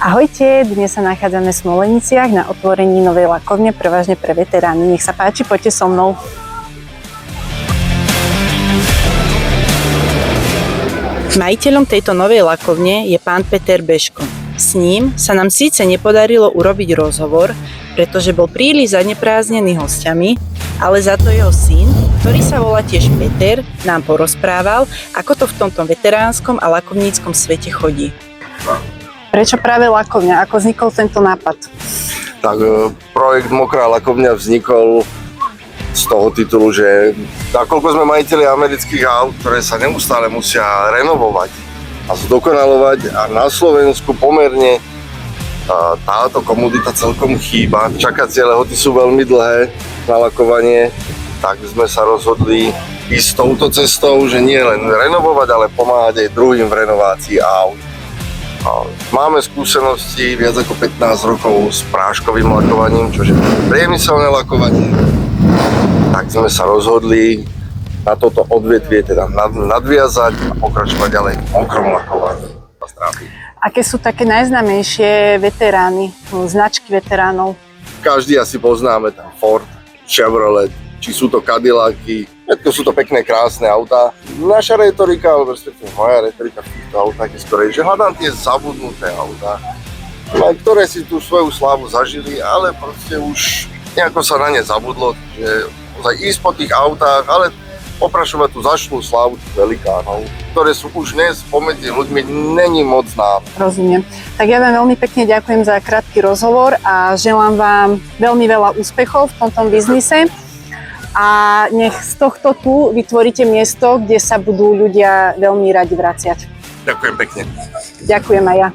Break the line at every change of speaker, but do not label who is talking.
Ahojte, dnes sa nachádzame v Smoleniciach na otvorení novej lakovne, prevažne pre veterány. Nech sa páči, poďte so mnou. Majiteľom tejto novej lakovne je pán Peter Beško. S ním sa nám síce nepodarilo urobiť rozhovor, pretože bol príliš zanepráznený hostiami, ale za to jeho syn, ktorý sa volá tiež Peter, nám porozprával, ako to v tomto veteránskom a lakovníckom svete chodí. Prečo práve lakovňa? Ako vznikol tento nápad?
Tak projekt Mokrá lakovňa vznikol z toho titulu, že nakoľko sme majiteľi amerických aut, ktoré sa neustále musia renovovať a zdokonalovať a na Slovensku pomerne táto komodita celkom chýba. Čakacie lehoty sú veľmi dlhé na lakovanie, tak sme sa rozhodli ísť touto cestou, že nie len renovovať, ale pomáhať aj druhým v renovácii aut. Máme skúsenosti viac ako 15 rokov s práškovým lakovaním, čo je priemyselné lakovanie. Tak sme sa rozhodli na toto odvetvie teda nadviazať a pokračovať ďalej v mokrom lakovaní.
Aké sú také najznámejšie veterány, značky veteránov?
Každý asi poznáme tam Ford, Chevrolet, či sú to Cadillacy. Všetko sú to pekné, krásne autá. Naša retorika, alebo respektíve moja retorika v týchto autách je skorej, že hľadám tie zabudnuté autá, ktoré si tú svoju slávu zažili, ale proste už nejako sa na ne zabudlo, že ísť po tých autách, ale oprašovať tú zašlú slávu velikánov, ktoré sú už dnes pomedzi ľuďmi není moc známe.
Rozumiem. Tak ja vám veľmi pekne ďakujem za krátky rozhovor a želám vám veľmi veľa úspechov v tomto biznise. A nech z tohto tu vytvoríte miesto, kde sa budú ľudia veľmi radi vraciať.
Ďakujem pekne.
Ďakujem aj ja.